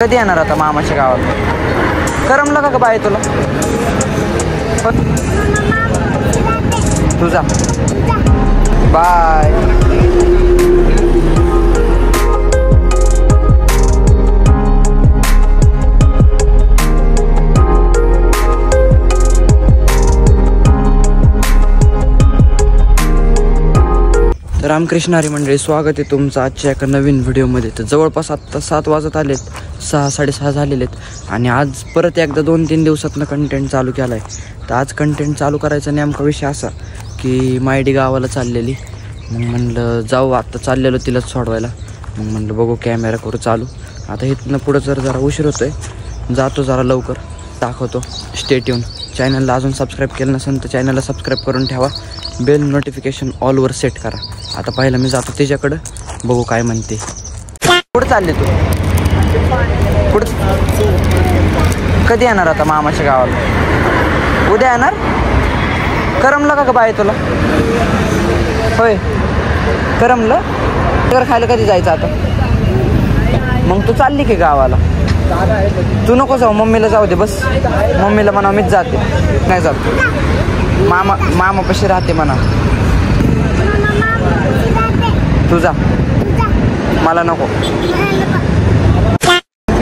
कधी येणार आता मामाच्या गावात? करमलं का बाय तुला? तुझा बाय. रामकृष्ण हरी मंडळी, स्वागत आहे तुमचं आजच्या एका नवीन व्हिडिओमध्ये. तर जवळपास आत्ता 7 वाजत आलेत, 6-6:30 झालेले आहेत आणि आज परत एकदा 2-3 दिवसातनं कंटेंट चालू केला आहे. तर आज कंटेंट चालू करायचा नेमका विषय असा की मायडी गावाला चाललेली. मग म्हणलं जाऊ, आत्ता चाललेलो तिलाच सोडवायला. मग म्हणलं बघू कॅमेरा करू चालू. आता इथनं पुढं जरा उशीर होतो आहे, जातो जरा लवकर, दाखवतो. Stay tune. चॅनलला अजून सबस्क्राईब केलं नसेल तर चॅनलला सबस्क्राईब करून ठेवा. बेल नोटिफिकेशन ऑलवर सेट करा. आता पहिला मी जातो तिच्याकडं, बघू काय म्हणते. कुठं चालले तू? कुठं? कधी येणार आता मामाच्या गावाला? उद्या येणार? करमलं का बाय तुला? होय, करमलं. तर खायला कधी जायचं आता? मग तू चालली की गावाला? तू नको जाऊ, मम्मीला जाऊ दे बस. मम्मीला म्हणा मीच जाते. नाही जात, मामापाशी राहते म्हणा. तू जा, मला नको.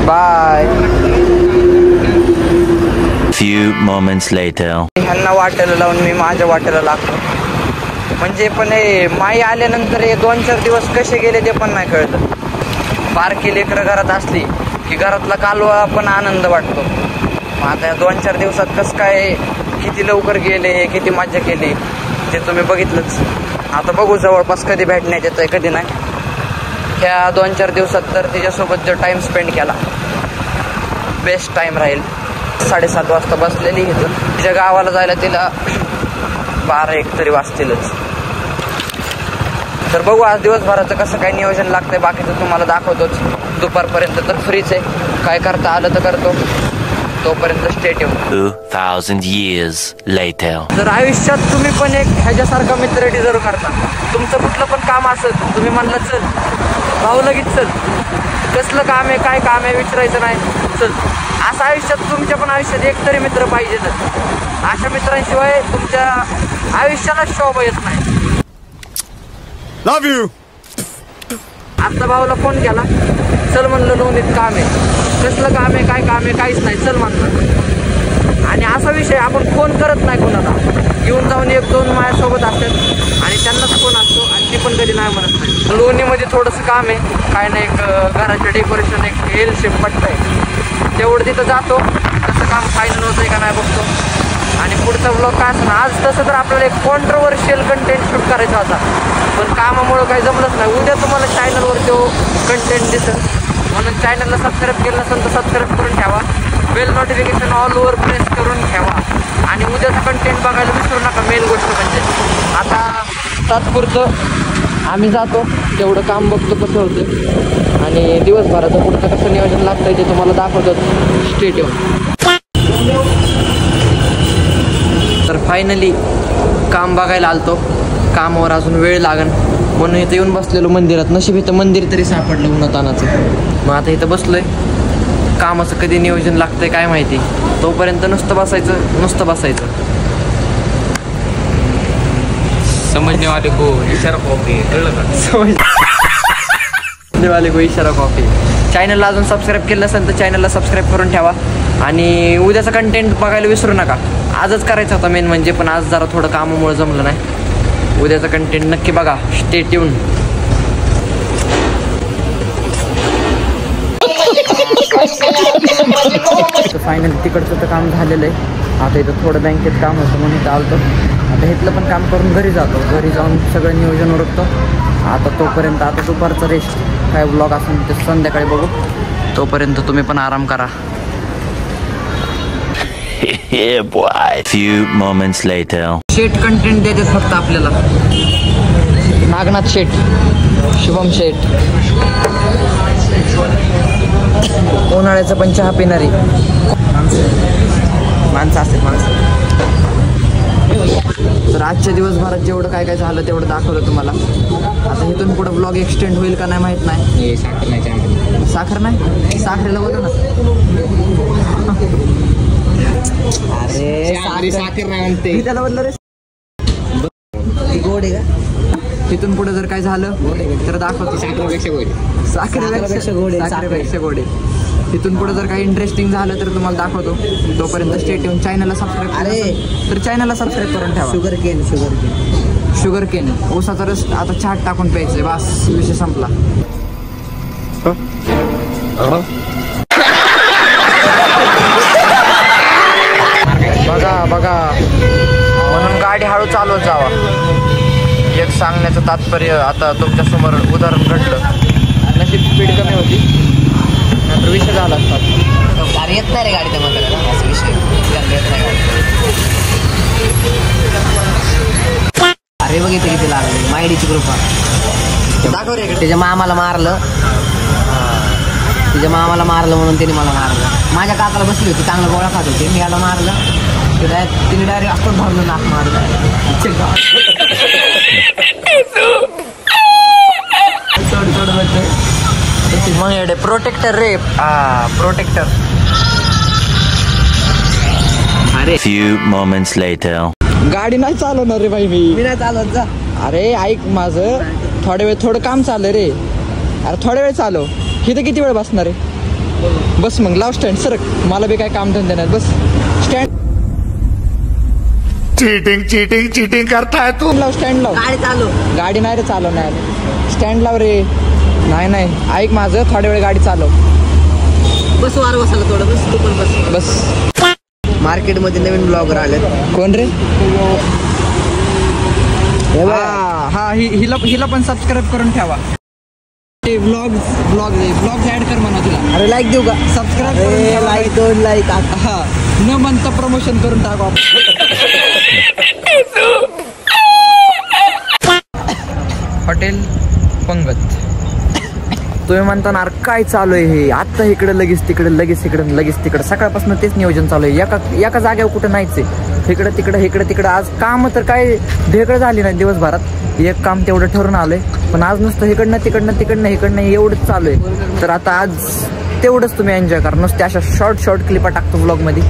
बाय. Few moments later. ह्यांना वाटेला लावून मी माझ्या वाटेला लागतो. म्हणजे पण हे माई आल्यानंतर हे 2-4 दिवस कसे गेले ते पण नाही कळतं. बारकी लेकरं घरात असली की घरातला कालवा पण आनंद वाटतो. मग आता या 2-4 दिवसात कसं काय किती लवकर गेले, किती मजा केली ते तुम्ही बघितलंच. आता बघू जवळपास कधी भेटण्यात येतं आहे कधी नाही. ह्या 2-4 दिवसात तर तिच्यासोबत जो टाईम स्पेंड केला बेस्ट टाईम राहील. 7:30 वाजता बसलेली इथून. तिच्या गावाला जायला तिला 12-1 तरी वाजतीलच. तर बघू आज दिवसभराचं कसं काय नियोजन लागतंय, बाकीचं तुम्हाला दाखवतोच. दुपारपर्यंत तर फ्रीच आहे, काय करता आलं तर करतो. तोपर्यंत स्टे ट्यून. 2000 years later. जर आयुष्यात तुम्ही पण एक ह्याच्यासारखा मित्र डिझर्व करता. तुमचं कुठलं पण काम असेल, तुम्ही म्हणलं चल भाऊ लगेच चल, कसलं काम आहे काय काम आहे विचारायचं नाही, चल. असं आयुष्यात तुमच्या पण आयुष्यात एकतरी मित्र पाहिजेच. अशा मित्रांशिवाय तुमच्या आयुष्याला शोभा येत नाही. Love you. आता भाऊला फोन केला, चल म्हणलं नोंदीत काम आहे. कसलं काम आहे काय काम आहे काहीच नाही, चल म्हणलं. आणि असा विषय आपण फोन करत नाही कोणाला. येऊन जाऊन 1-2 माझ्यासोबत असतात आणि त्यांनाच फोन असतो आणि ती पण कधी नाही म्हणत नाही. लोणीमध्ये थोडंसं काम आहे, काय नाही, एक घराचं डेकोरेशन, एक एल शेप पट्टा आहे, तेवढं तिथं जातो. तसं काम फायनल होतं आहे का नाही बघतो. आणि पुढचा ब्लॉग काय असं ना, आज तसं तर आपल्याला एक कॉन्ट्रोवर्शियल कंटेंट शूट करायचा होता, पण कामामुळं काही जमलंच नाही. उद्या तुम्हाला चॅनलवर तो कंटेंट दिसेल, म्हणून चॅनलला सबस्क्राईब केलं नसेल तर सबस्क्राईब करून ठेवा. बेल नोटिफिकेशन ऑलवर प्रेस करून ठेवा आणि उद्याचा कंटेंट बघायला विसरू नका. मेन गोष्ट म्हणजे आता तात्पुरतं आम्ही जातो, तेवढं काम बघतो कसं होतं आणि दिवसभराचं पुढचं कसं नियोजन लागतंय ते तुम्हाला दाखवतो. Stay tune. तर फायनली काम बघायला आलतो. कामावर अजून वेळ लागन म्हणून इथं येऊन बसलेलो मंदिरात. नशीब इथं मंदिर तरी सापडलं उन्हातानाचं. मग आता इथं बसलोय. कामाचं कधी नियोजन लागतंय काय माहिती. तोपर्यंत नुसतं बसायचं. समझने वाले को इशारा कॉफी, कळलं का? समझने वाले को इशारा कॉफी. चॅनलला अजून सबस्क्राईब केलं नसेल तर चॅनलला सबस्क्राईब करून ठेवा आणि उद्याचा कंटेंट बघायला विसरू नका. आजच करायचं होता मेन म्हणजे, पण आज जरा थोडं कामामुळे जमलं नाही. उद्याचा कंटेंट नक्की बघा. Stay tune. फायनली तिकडचं तर काम झालेलं आहे. आता इथं थोडं बँकेत काम होतं म्हणून इथं आलतो. आता इथलं पण काम करून घरी जातो. घरी जाऊन सगळं नियोजन उरकतो. आता तोपर्यंत आता दुपारचं रेस्ट काय ब्लॉग असेल ते संध्याकाळी बघू. तोपर्यंत तुम्ही पण आराम करा. Yeah, boy. Few moments later. शेट कंटेंट देतात फक्त आपल्याला. नागनाथ शेट, शुभम शेट, उन्हाळ्याचं पण चहा पिणारी माणसं असतात माणसं. तर आजच्या दिवसभरात जेवढं काय काय झालं तेवढं दाखवलं तुम्हाला. आता इथून पुढं ब्लॉग एक्सटेंड होईल का नाही माहीत नाही. साखर नाही, साखरेला बोलू ना. अरे साखर नाही म्हणते. त्याला बोललो रे गोड आहे का. तिथून पुढे जर काय झालं तर दाखवतो. साखरेपेक्षा गोड. साखरेपेक्षा गोड आहे. तिथून पुढे जर काही इंटरेस्टिंग झालं तर तुम्हाला दाखवतो. तोपर्यंत स्टे ट्यून. चॅनलला सबस्क्राईब तर चॅनलला सबस्क्राईब करून ठेवा. शुगर केन ऊसाचा रस आता चहात टाकून प्यायचंय. बस विषय संपला. बघा बघा म्हणून गाडी हळू चालवत जावा. एक सांगण्याचं तात्पर्य आता तुमच्या समोर उदाहरण घडलं. नशीब स्पीड कमी होती नंतर विषय झाला असतात. अरे येत नाही रे गाडी त्या म्हाताऱ्याला असा विषय. येत नाही गाडी. अरे बघितलं किती लागले मायडीची कृपा. दाखव रे. त्याच्या मामाला मारलं. तिच्या मामाला मारलं म्हणून तिने मला मारलं. माझ्या काकाला बसली होती चांगलं गोळा खात होते. मी याला मारलं. तिने डायरेक्ट आपण धरलं नाक मारलं. मग येडे प्रोटेक्टर रे. प्रोटेक्टर. Few moments later. गाडी नाही चालवणार रे भाई मी नाही चालवत जा. अरे ऐक माझं. थोड्या वेळ थोडं काम चाललं रे. अरे थोड्या वेळ चालव. इथं किती वेळ बसणार आहे. बस मग लाव स्टँड. सरक. मला बी काय काम धंदे नाही. Bus stand. चीटिंग करता है तू. लाव स्टँड लाव. गाडी चालू. गाडी नाही रे चालवणार. स्टँड लाव रे. नाही ऐक माझं. थोड्या वेळ गाडी चालव. बस वार बसायला थोडं. बस तू पण बस. बस. मार्केटमध्ये नवीन ब्लॉगर आले. कोण रे. हा हिला पण सबस्क्राईब करून ठेवा. ब्लॉग ऍड कर म्हणा तुला. अरे लाईक देऊ का. Subscribe like 2 like. हा न म्हणता प्रमोशन करून टाकू आपण. हॉटेल पंगत. तुम्ही म्हणता ना काय चालू आहे हे. आत्ता इकडे लगेच तिकडे सकाळपासून तेच नियोजन चालू आहे. एका जागेवर कुठं नाहीच आहे. इकडं तिकडं आज काम तर काय ढेकळ झाली नाही दिवसभरात. एक काम तेवढं ठरून आलंय. पण आज नुसतं इकडनं एवढंच चालू आहे. तर आता आज तेवढंच तुम्ही एन्जॉय करा. नुसते अशा शॉर्ट क्लिपा टाकतो व्लॉगमध्ये.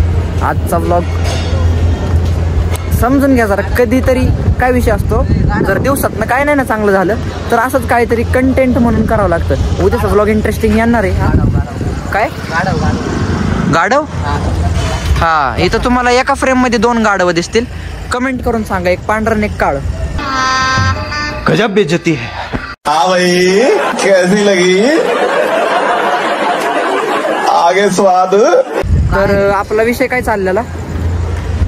आजचा व्लॉग समजून घ्या जरा. कधीतरी काय विषय असतो. जर दिवसातनं काय नाही ना चांगलं झालं तर असंच काहीतरी कंटेंट म्हणून करावं लागतं. उद्याचा व्लॉग इंटरेस्टिंग येणार आहे. काय गाढव. हा इथं तुम्हाला एका फ्रेम मध्ये 2 गाढव दिसतील. कमेंट करून सांगा. एक पांढरा आणि एक काळ. गजब बेइज्जती है. हाँ भाई कैसी लगी आगे स्वाद. तर आपला विषय काय चाललेला.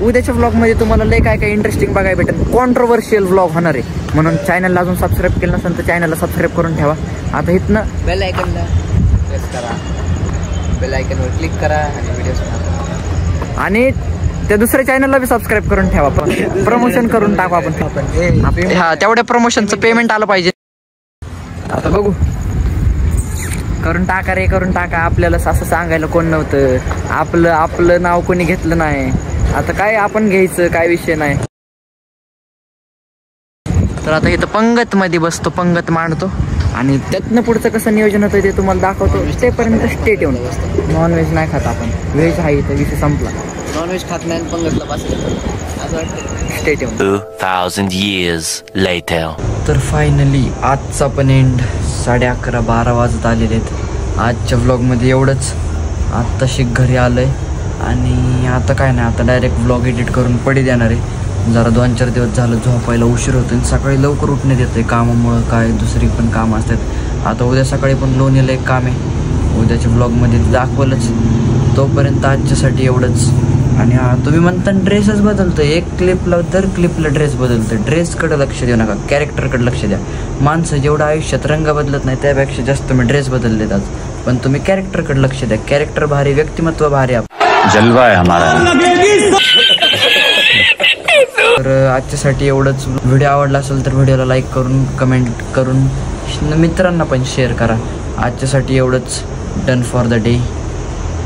उद्याच्या व्लॉगमध्ये तुम्हाला लय काय इंटरेस्टिंग बघायला भेटेल. कॉन्ट्रोवर्शियल व्लॉग होणार आहे. म्हणून चॅनलला अजून सबस्क्राईब केलं नसेल तर चॅनलला सबस्क्राईब करून ठेवा. आता इथनं बेल आयकनला प्रेस करा. बेल आयकनवर क्लिक करा आणि व्हिडिओ. आणि त्या दुसऱ्या चॅनलला बी सबस्क्राईब करून ठेवा. प्रमोशन करून टाकू आपण. हा तेवढ्या प्रमोशनचं पेमेंट आलं पाहिजे. आता बघू. करून टाका. आपल्याला असं सांगायला कोण नव्हतं. आपलं नाव कोणी घेतलं नाही. आता काय आपण घ्यायचं. काय विषय नाही. तर आता इथं पंगत मध्ये बसतो. पंगत मांडतो आणि त्यातनं पुढचं कसं नियोजन होतं ते तुम्हाला दाखवतो. तेपर्यंत स्टे ठेवून. नॉनव्हेज नाही खात आपण. व्हेज आहे इथं. विषय संपला. नॉनव्हेज खात नाही पंगतला बसलं असं वाटतं. स्टे ठेवून. 2000 years later. तर फायनली आजचा पण एंड. 11:30-12 वाजत आलेले आहेत. आजच्या व्लॉगमध्ये एवढंच. आत्ताशी घरी आलं आहे आणि आता काय नाही. आता डायरेक्ट व्लॉग एडिट करून पडी देणार आहे. जरा 2-4 दिवस झालं झोपायला उशीर होतो आणि सकाळी लवकर उठण्यात येतं आहे कामामुळं. काय दुसरी पण कामं असतात. आता उद्या सकाळी पण लोणीला एक काम आहे. उद्याच्या व्लॉगमध्ये दाखवलंच. तोपर्यंत आजच्यासाठी एवढंच. आणि तुम्ही म्हणता ड्रेसच बदलतो. एक क्लिपला दर क्लिपला ड्रेस बदलतं. ड्रेसकडे लक्ष देऊ नका. कॅरेक्टरकडे लक्ष द्या. माणसं जेवढं आयुष्यात रंग बदलत नाही त्यापेक्षा जास्त तुम्ही ड्रेस बदललेत आज. पण तुम्ही कॅरेक्टरकडे लक्ष द्या. कॅरेक्टर भारी, व्यक्तिमत्व भारी. जलवा है हमारा. तर आजच्यासाठी एवढंच. व्हिडिओ आवडला असेल तर व्हिडिओला लाईक करून कमेंट करून मित्रांना पण शेअर करा. आजच्यासाठी एवढंच. Done for the day.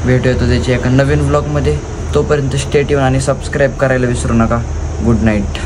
भेटूया त्याची एका नवीन व्लॉगमध्ये. तोपर्यंत स्टे ट्यून आणि सबस्क्राईब करायला विसरू नका. Good night.